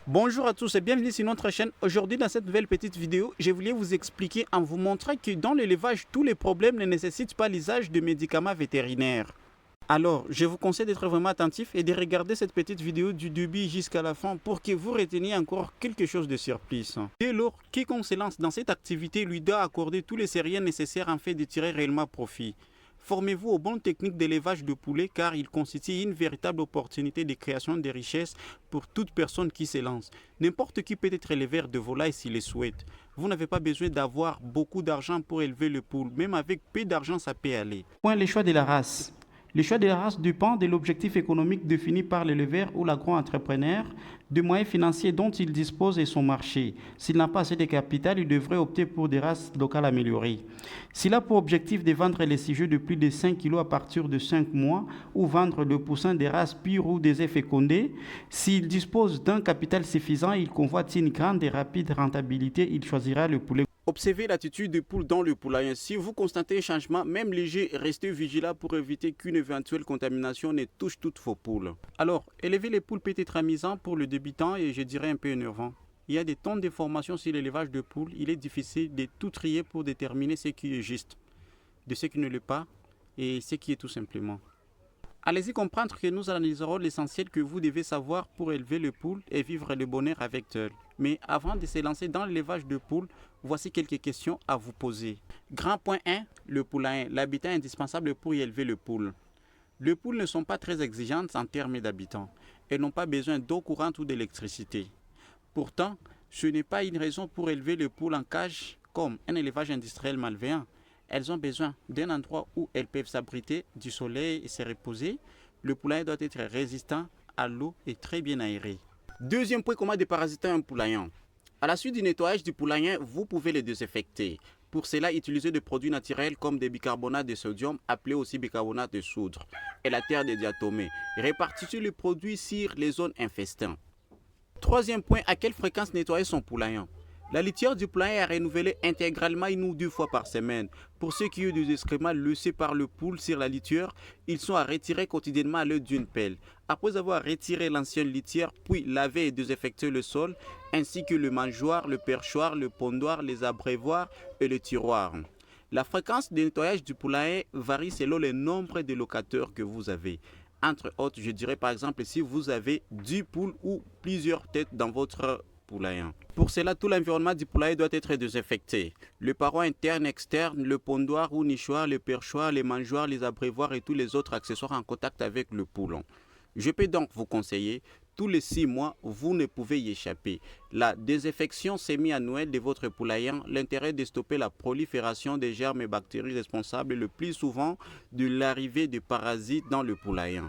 Bonjour à tous et bienvenue sur notre chaîne. Aujourd'hui dans cette nouvelle petite vidéo, je voulais vous expliquer en vous montrant que dans l'élevage, tous les problèmes ne nécessitent pas l'usage de médicaments vétérinaires. Alors, je vous conseille d'être vraiment attentif et de regarder cette petite vidéo du début jusqu'à la fin pour que vous reteniez encore quelque chose de surprise. Dès lors, quiconque se lance dans cette activité lui doit accorder tous les sérieux nécessaires afin de tirer réellement profit. Formez-vous aux bonnes techniques d'élevage de poulets car il constitue une véritable opportunité de création de richesses pour toute personne qui se lance. N'importe qui peut être éleveur de volailles s'il le souhaite. Vous n'avez pas besoin d'avoir beaucoup d'argent pour élever le poule. Même avec peu d'argent, ça peut aller. Point les choix de la race. Le choix de la race dépend de l'objectif économique défini par l'éleveur ou l'agro-entrepreneur, des moyens financiers dont il dispose et son marché. S'il n'a pas assez de capital, il devrait opter pour des races locales améliorées. S'il a pour objectif de vendre les sujets de plus de 5 kg à partir de 5 mois ou vendre le poussin des races pures ou des œufs fécondés, s'il dispose d'un capital suffisant et il convoite une grande et rapide rentabilité, il choisira le poulet. Observez l'attitude des poules dans le poulailler. Si vous constatez un changement, même léger, restez vigilant pour éviter qu'une éventuelle contamination ne touche toutes vos poules. Alors, élever les poules peut être amusant pour le débutant et je dirais un peu énervant. Il y a des tonnes d'informations sur l'élevage de poules. Il est difficile de tout trier pour déterminer ce qui est juste, de ce qui ne l'est pas et ce qui est tout simplement. Allez-y comprendre que nous analyserons l'essentiel que vous devez savoir pour élever le poule et vivre le bonheur avec elles. Mais avant de se lancer dans l'élevage de poules, voici quelques questions à vous poser. Grand point 1, le poulailler, l'habitat indispensable pour y élever le poule. Les poules ne sont pas très exigeantes en termes d'habitants. Elles n'ont pas besoin d'eau courante ou d'électricité. Pourtant, ce n'est pas une raison pour élever les poules en cage comme un élevage industriel malveillant. Elles ont besoin d'un endroit où elles peuvent s'abriter du soleil et se reposer. Le poulailler doit être résistant à l'eau et très bien aéré. Deuxième point, comment déparasiter un poulailler. À la suite du nettoyage du poulailler, vous pouvez le désinfecter. Pour cela, utilisez des produits naturels comme des bicarbonates de sodium, appelés aussi bicarbonate de soude, et la terre de diatomée. Répartissez le produit sur les zones infestées. Troisième point, à quelle fréquence nettoyer son poulailler. La litière du poulailler est renouvelée intégralement 1 ou 2 fois par semaine. Pour ceux qui ont des excréments laissés par le poule sur la litière, ils sont à retirer quotidiennement à l'aide d'une pelle. Après avoir retiré l'ancienne litière, puis laver et désinfecter le sol, ainsi que le mangeoire, le perchoir, le pondoir, les abreuvoirs et le tiroir. La fréquence de nettoyage du poulailler varie selon le nombre de locataires que vous avez. Entre autres, je dirais par exemple si vous avez 10 poules ou plusieurs têtes dans votre poulailler. Pour cela, tout l'environnement du poulailler doit être désinfecté. Le paroi interne, externe, le pondoir ou nichoir, le perchoir, les mangeoires, les abreuvoirs et tous les autres accessoires en contact avec le poulon. Je peux donc vous conseiller, tous les 6 mois, vous ne pouvez y échapper. La désinfection semi-annuelle de votre poulailler, l'intérêt de stopper la prolifération des germes et bactéries responsables le plus souvent de l'arrivée de parasites dans le poulailler.